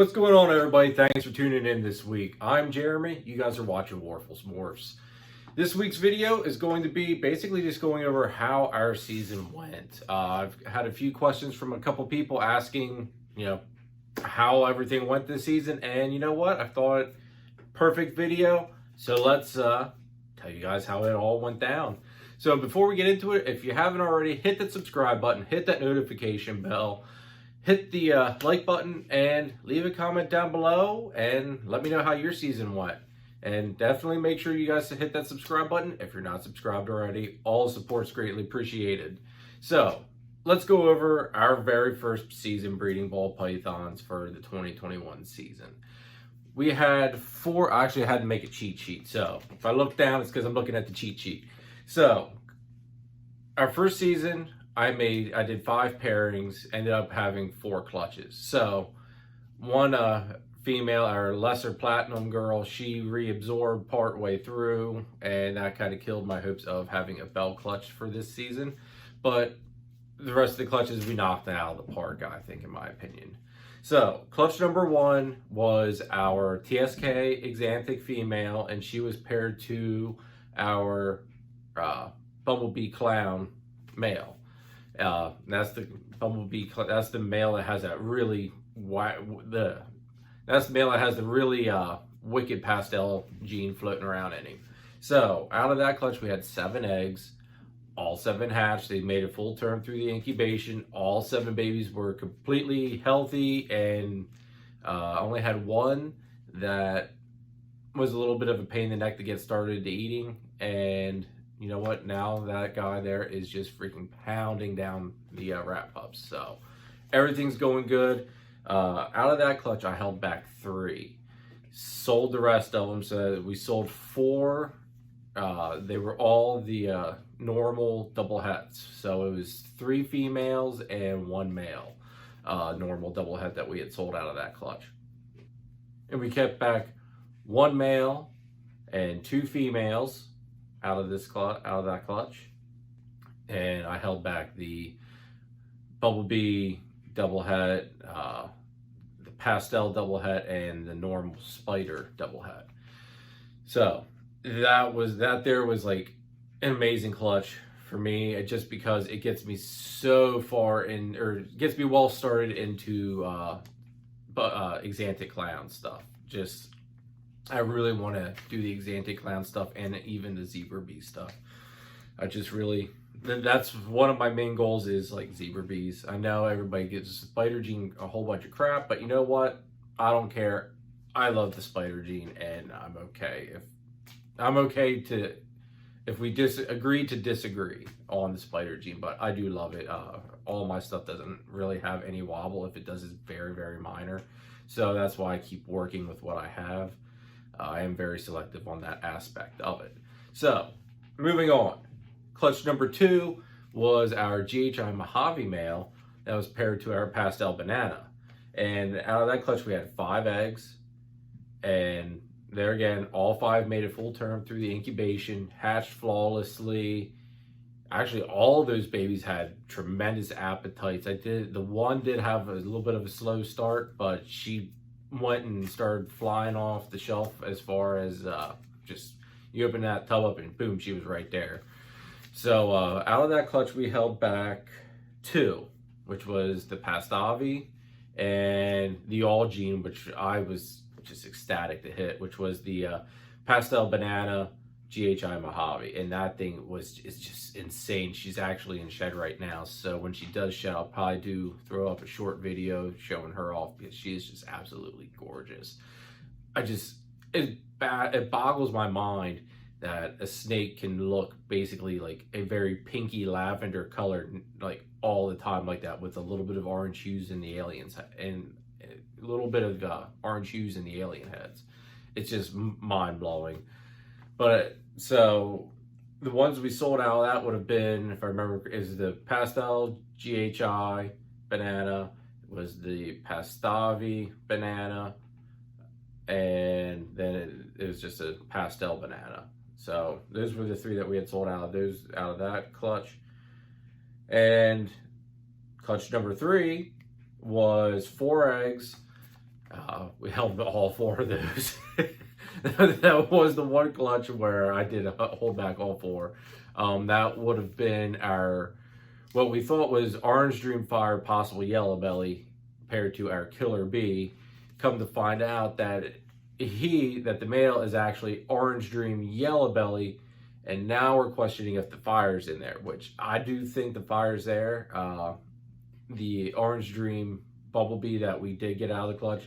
What's going on, everybody? Thanks for tuning in this week. I'm Jeremy. You guys are watching Morphs. This week's video is going to be basically just going over how our season went. I've had a few questions from a couple people asking, how everything went this season. And you know what? I thought perfect video. So let's tell you guys how it all went down. So before we get into it, if you haven't already, hit that subscribe button, hit that notification bell. Hit the like button and leave a comment down below and let me know how your season went. And definitely make sure you guys hit that subscribe button if you're not subscribed already. All support's greatly appreciated. So let's go over our very first season breeding ball pythons for the 2021 season. We had four. I actually had to make a cheat sheet. So if I look down, it's because I'm looking at the cheat sheet. So our first season, I did 5 pairings, ended up having 4 clutches. So one female, our lesser platinum girl, she reabsorbed part way through, and that kind of killed my hopes of having a bell clutch for this season. But the rest of the clutches we knocked out of the park, I think, in my opinion. So clutch number 1 was our TSK Exanthic female, and she was paired to our Bumblebee Clown male. That's the Bumblebee. That's the male that has that really that's the male that has the really wicked pastel gene floating around in him. So out of that clutch, we had 7 eggs. All 7 hatched. They made a full term through the incubation. All 7 babies were completely healthy, and only had one that was a little bit of a pain in the neck to get started to eating. And you know what? Now that guy there is just freaking pounding down the rat pups. So everything's going good. Out of that clutch, I held back 3. Sold the rest of them. So we sold 4. They were all the normal double hets. So it was 3 females and 1 male normal double het that we had sold out of that clutch. And we kept back 1 male and 2 females out of that clutch, and I held back the Bumblebee double het, the pastel double het, and the normal spider double het. So that there was like an amazing clutch for me, just because it gets me so far in, or gets me well started into Exanthic Clown stuff. I really want to do the Exanthic Clown stuff and even the Zebra Bee stuff. That's one of my main goals, is like Zebra Bees. I know everybody gives spider gene a whole bunch of crap, but you know what? I don't care. I love the spider gene, and I'm okay if we agree to disagree on the spider gene, but I do love it. All my stuff doesn't really have any wobble. If it does, it's very, very minor. So that's why I keep working with what I have. I am very selective on that aspect of it. So, moving on. Clutch number 2 was our GHI Mojave male that was paired to our Pastel Banana. And out of that clutch, we had 5 eggs. And there again, all 5 made a full term through the incubation, hatched flawlessly. Actually, all of those babies had tremendous appetites. The one did have a little bit of a slow start, but she went and started flying off the shelf, as far as just you open that tub up and boom, she was right there. So out of that clutch, we held back 2, which was the Pastavi and the All Gene, which I was just ecstatic to hit, which was the Pastel Banana GHI Mojave. And that thing is just insane. She's actually in shed right now, so when she does shed, I'll probably throw up a short video showing her off, because she is just absolutely gorgeous. It boggles my mind that a snake can look basically like a very pinky lavender color, like all the time like that, with a little bit of orange hues in the aliens and a little bit of orange hues in the alien heads. It's just mind-blowing. But so the ones we sold out of that would have been, if I remember, is the Pastel GHI Banana, was the Pastavi Banana, and then it was just a Pastel Banana. So those were the 3 that we had sold out of that clutch. And clutch number 3 was 4 eggs, We held all 4 of those. That was the one clutch where I did hold back all 4. That would have been our, what we thought was Orange Dream Fire, possible Yellow Belly, paired to our Killer Bee. Come to find out that the male is actually Orange Dream Yellow Belly, and now we're questioning if the fire's in there, which I do think the fire's there. The Orange Dream Bumblebee that we did get out of the clutch,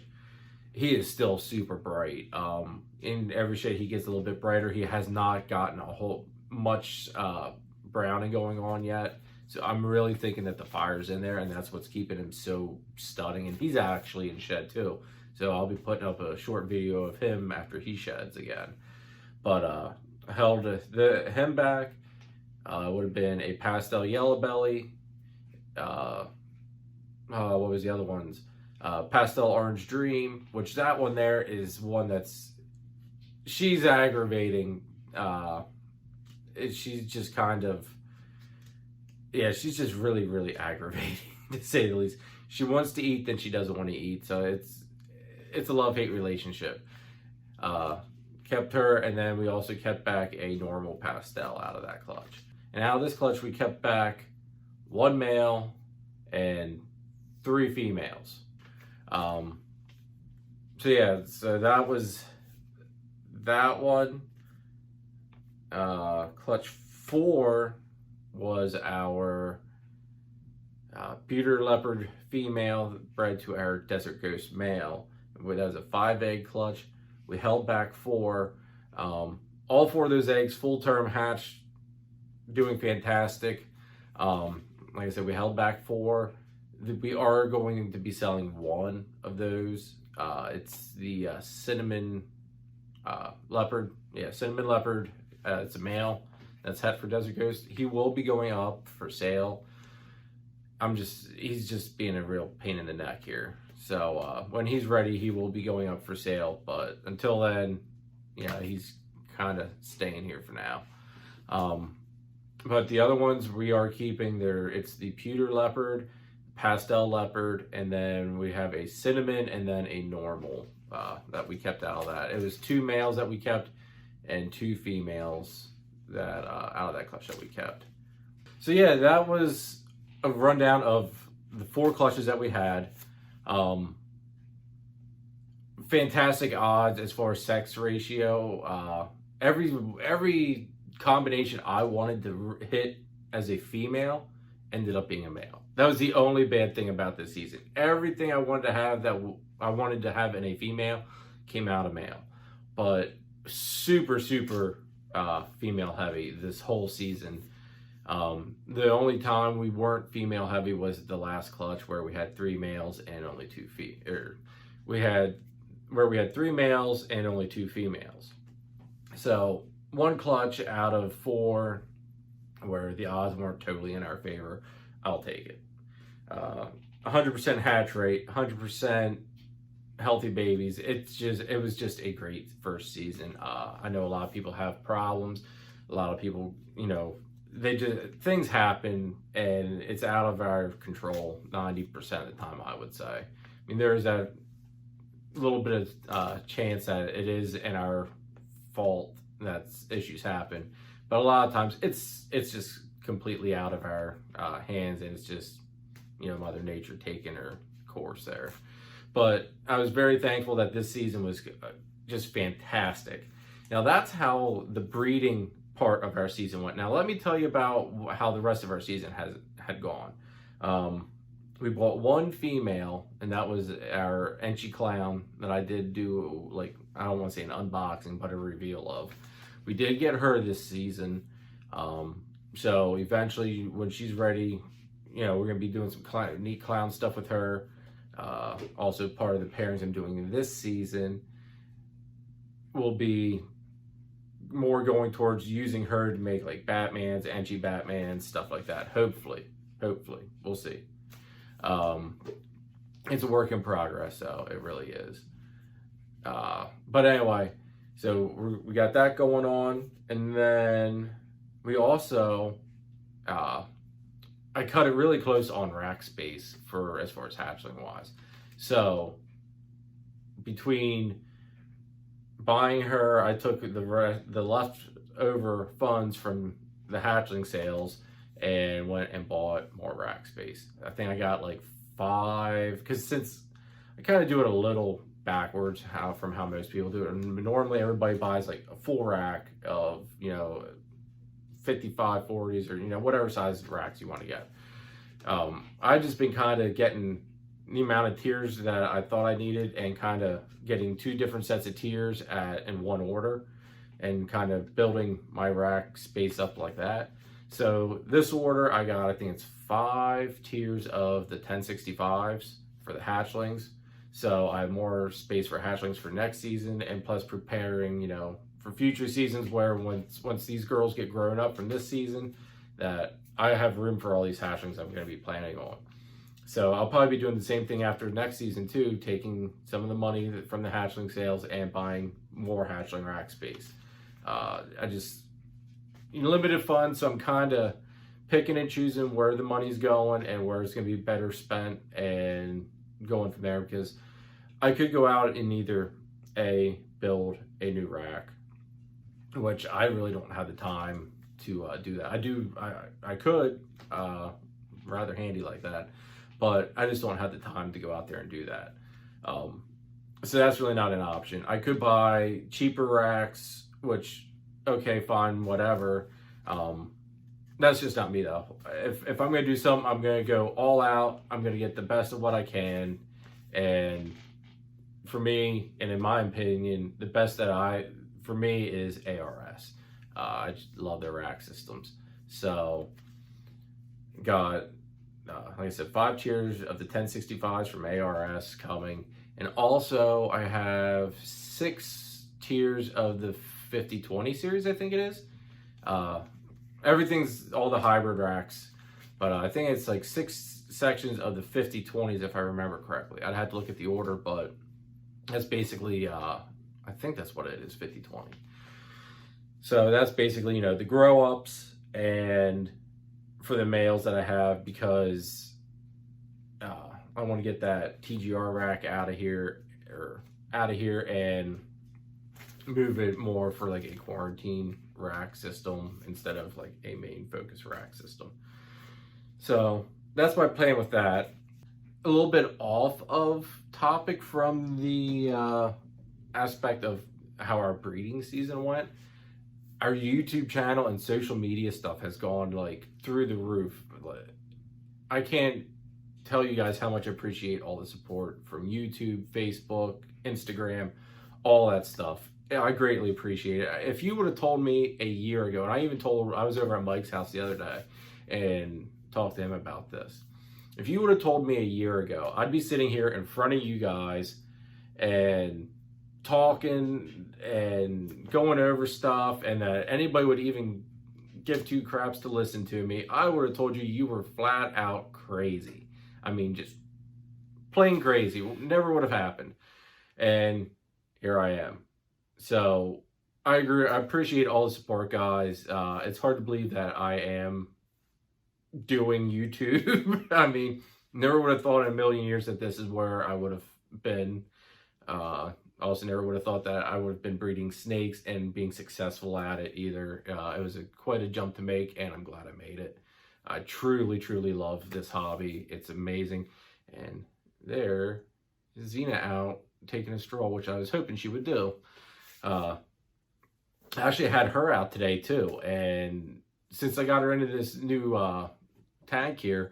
he is still super bright. In every shade he gets a little bit brighter. He has not gotten a whole much browning going on yet. So I'm really thinking that the fire's in there, and that's what's keeping him so stunning. And he's actually in shed too. So I'll be putting up a short video of him after he sheds again. But held him back. Would have been a pastel yellow belly. What was the other ones? Pastel Orange Dream, which that one there is one she's aggravating. She's just kind of, yeah, she's just really, really aggravating, to say the least. She wants to eat, then she doesn't want to eat. So it's a love-hate relationship. Kept her, and then we also kept back a normal pastel out of that clutch. And out of this clutch, we kept back 1 male and 3 females. So yeah, so that was that one. Clutch 4 was our Pewter Leopard female bred to our Desert Ghost male. That was a 5-egg clutch. We held back 4. All 4 of those eggs full term hatched, doing fantastic. Like I said, we held back 4. We are going to be selling 1 of those. It's the cinnamon leopard. Yeah, cinnamon leopard. It's a male. That's het for Desert Ghost. He will be going up for sale. He's just being a real pain in the neck here. So when he's ready, he will be going up for sale. But until then, yeah, he's kind of staying here for now. But the other ones we are keeping there. It's the Pewter Leopard, Pastel Leopard, and then we have a cinnamon and then a normal that we kept out of that. It was 2 males that we kept and 2 females that out of that clutch that we kept. So yeah, that was a rundown of the 4 clutches that we had. Fantastic odds as far as sex ratio. Every combination I wanted to hit as a female ended up being a male. That was the only bad thing about this season. Everything I wanted to have in a female came out a male. But super female heavy this whole season. The only time we weren't female heavy was the last clutch where we had 3 males and only 2 we had 3 males and only 2 females. So 1 clutch out of 4 where the odds weren't totally in our favor, I'll take it. 100% hatch rate, 100% healthy babies. It was just a great first season. I know a lot of people have problems. A lot of people, things happen and it's out of our control 90% of the time, I would say. I mean, there is that little bit of chance that it is in our fault that issues happen, but a lot of times it's just completely out of our hands, and it's just Mother Nature taking her course there. But I was very thankful that this season was just fantastic. Now that's how the breeding part of our season went. Now let me tell you about how the rest of our season had gone. We bought 1 female, and that was our Enchi Clown that I did do, like, I don't want to say an unboxing, but a reveal of. We did get her this season. So eventually when she's ready, we're going to be doing some neat clown stuff with her. Also part of the pairings I'm doing this season will be more going towards using her to make like Batmans, Enchi Batmans, stuff like that. Hopefully, we'll see. It's a work in progress, so it really is. But anyway, so we got that going on, and then we also I cut it really close on rack space for as far as hatchling wise. So between buying her, I took the leftover funds from the hatchling sales and went and bought more rack space. I think I got like 5, because since I kind of do it a little backwards from how most people do it. And normally everybody buys like a full rack of, 55, 40s, or, whatever size racks you want to get. I've just been kind of getting the amount of tiers that I thought I needed and kind of getting 2 different sets of tiers in one order and kind of building my rack space up like that. So this order I got, I think it's 5 tiers of the 1065s for the hatchlings. So I have more space for hatchlings for next season, and plus preparing, for future seasons where once these girls get grown up from this season, that I have room for all these hatchlings I'm going to be planning on. So I'll probably be doing the same thing after next season too, taking some of the money from the hatchling sales and buying more hatchling rack space. I just, limited funds, so I'm kind of picking and choosing where the money's going and where it's going to be better spent and going from there, because I could go out and either build a new rack, which I really don't have the time to do that. I could, rather handy like that, but I just don't have the time to go out there and do that. So that's really not an option. I could buy cheaper racks, which, okay, fine, whatever. That's just not me though. If I'm going to do something, I'm going to go all out. I'm going to get the best of what I can. And for me, and in my opinion, the best for me is ARS. I just love their rack systems. So got, like I said, 5 tiers of the 1065s from ARS coming. And also I have 6 tiers of the 5020 series, I think it is. Everything's all the hybrid racks, but I think it's like 6 sections of the 5020s, if I remember correctly. I'd have to look at the order, but that's basically, I think that's what it is, 5020. So that's basically, the grow-ups and for the males that I have, because I want to get that TGR rack out of here and move it more for like a quarantine rack system instead of like a main focus rack system. So that's my plan with that. A little bit off of topic from the aspect of how our breeding season went. Our YouTube channel and social media stuff has gone like through the roof. I can't tell you guys how much I appreciate all the support from YouTube, Facebook, Instagram, all that stuff. I greatly appreciate it. If you would have told me a year ago, and I was over at Mike's house the other day and talked to him about this. If you would have told me a year ago, I'd be sitting here in front of you guys and talking and going over stuff, and that anybody would even give 2 craps to listen to me, I would have told you were flat out crazy. I mean, just plain crazy. Never would have happened. And here I am. So I agree. I appreciate all the support, guys. It's hard to believe that I am doing YouTube. I mean, never would have thought in a million years that this is where I would have been. Also never would have thought that I would have been breeding snakes and being successful at it either. It was quite a jump to make, and I'm glad I made it. I truly, truly love this hobby. It's amazing. And there is Xena out taking a stroll, which I was hoping she would do. I actually had her out today too, and since I got her into this new tank here,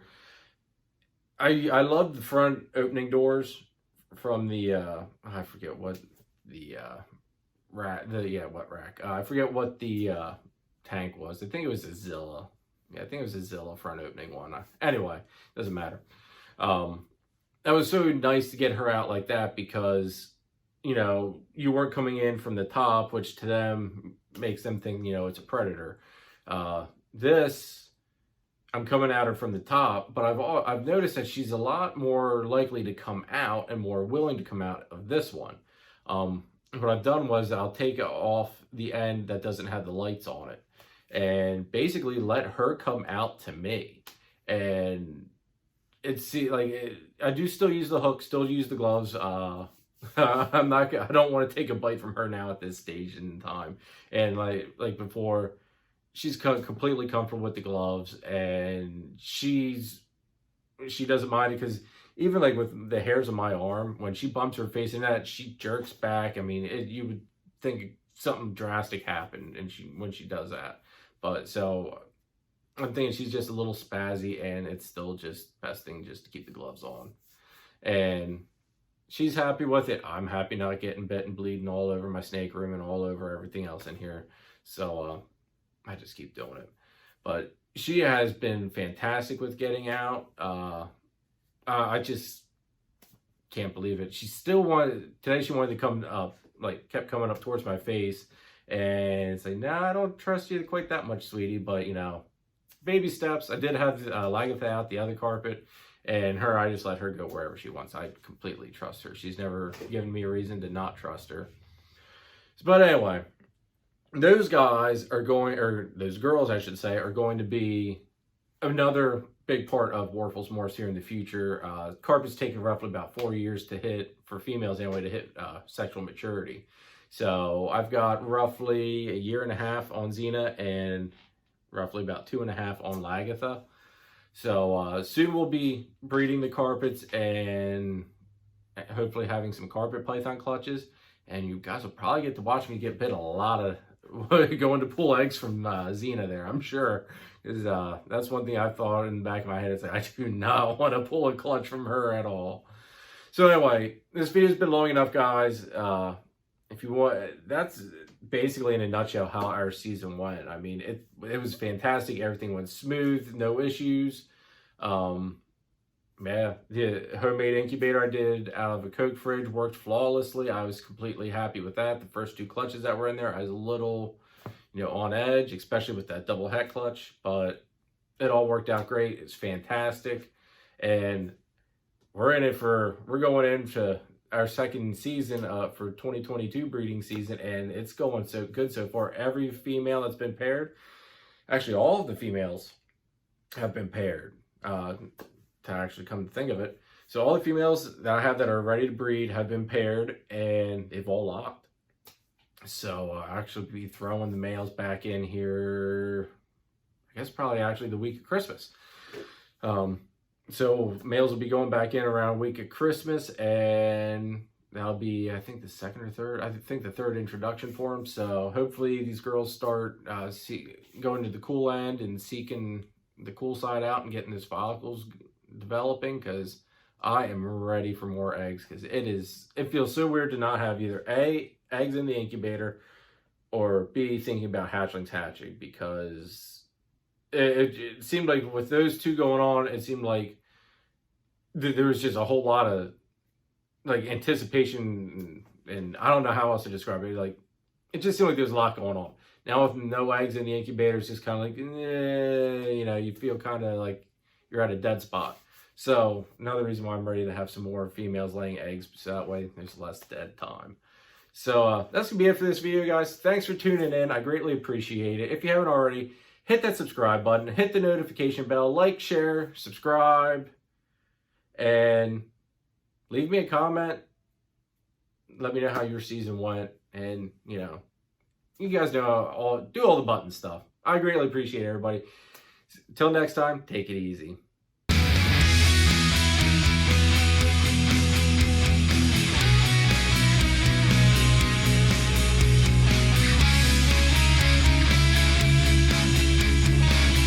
I love the front opening doors from the I forget what the rack. I forget what the tank was. I think it was a Zilla. Yeah, I think it was a Zilla front opening one. Anyway, doesn't matter. That was so nice to get her out like that, because you weren't coming in from the top, which to them makes them think, it's a predator. This, I'm coming at her from the top, but I've noticed that she's a lot more likely to come out and more willing to come out of this one. What I've done was I'll take off the end that doesn't have the lights on it and basically let her come out to me. And I do still use the hook, still use the gloves, I don't want to take a bite from her now at this stage in time. And like before, she's completely comfortable with the gloves, and she doesn't mind it, because even like with the hairs on my arm, when she bumps her face in that, she jerks back. I mean, you would think something drastic happened, and when she does that. But so I'm thinking she's just a little spazzy, and it's still just best thing just to keep the gloves on. And she's happy with it. I'm happy not getting bit and bleeding all over my snake room and all over everything else in here. So I just keep doing it. But she has been fantastic with getting out. I just can't believe it. She still today she wanted to come up, like kept coming up towards my face, and it's like, nah, I don't trust you quite that much, sweetie, but you know, baby steps. I did have Lagatha out, the other carpet, and I just let her go wherever she wants. I completely trust her. She's never given me a reason to not trust her. But anyway, those guys are going, or those girls, I should say, are going to be another big part of Morphs Morphs here in the future. Carpet's taking roughly about 4 years to hit, for females anyway, to hit sexual maturity. So I've got roughly 1.5 years on Xena and roughly about 2.5 on Lagatha. So soon we'll be breeding the carpets and hopefully having some carpet python clutches. And you guys will probably get to watch me get bit a lot of going to pull eggs from Xena there, I'm sure. Because that's one thing I thought in the back of my head. It's like, I do not want to pull a clutch from her at all. So anyway, this video's been long enough, guys. If you want, that's basically in a nutshell how our season went. I mean, it was fantastic. Everything went smooth, no issues. Yeah, the homemade incubator I did out of a Coke fridge worked flawlessly. I was completely happy with that. The first 2 clutches that were in there, I was a little, on edge, especially with that double head clutch, but it all worked out great. It's fantastic. And we're going into our second season for 2022 breeding season, and it's going so good so far. Every female that's been paired, actually all of the females have been paired, to actually come to think of it. So all the females that I have that are ready to breed have been paired, and they've all locked. So I'll actually be throwing the males back in here, I guess probably actually the week of Christmas. So males will be going back in around week of Christmas, and that'll be, I think, the second or third, I think the third introduction for them. So hopefully these girls start going to the cool end and seeking the cool side out and getting those follicles developing, because I am ready for more eggs, because it feels so weird to not have either A, eggs in the incubator, or B, thinking about hatchlings hatching, because it seemed like with those two going on, it seemed like there was just a whole lot of like anticipation, and I don't know how else to describe it. Like, it just seemed like there was a lot going on. Now with no eggs in the incubator, it's just kind of like, you feel kind of like you're at a dead spot. So another reason why I'm ready to have some more females laying eggs, so that way there's less dead time. So that's going to be it for this video, guys. Thanks for tuning in. I greatly appreciate it. If you haven't already, hit that subscribe button, hit the notification bell, like, share, subscribe, and leave me a comment. Let me know how your season went, and you guys know do all the button stuff. I greatly appreciate it, everybody. Till next time, take it easy.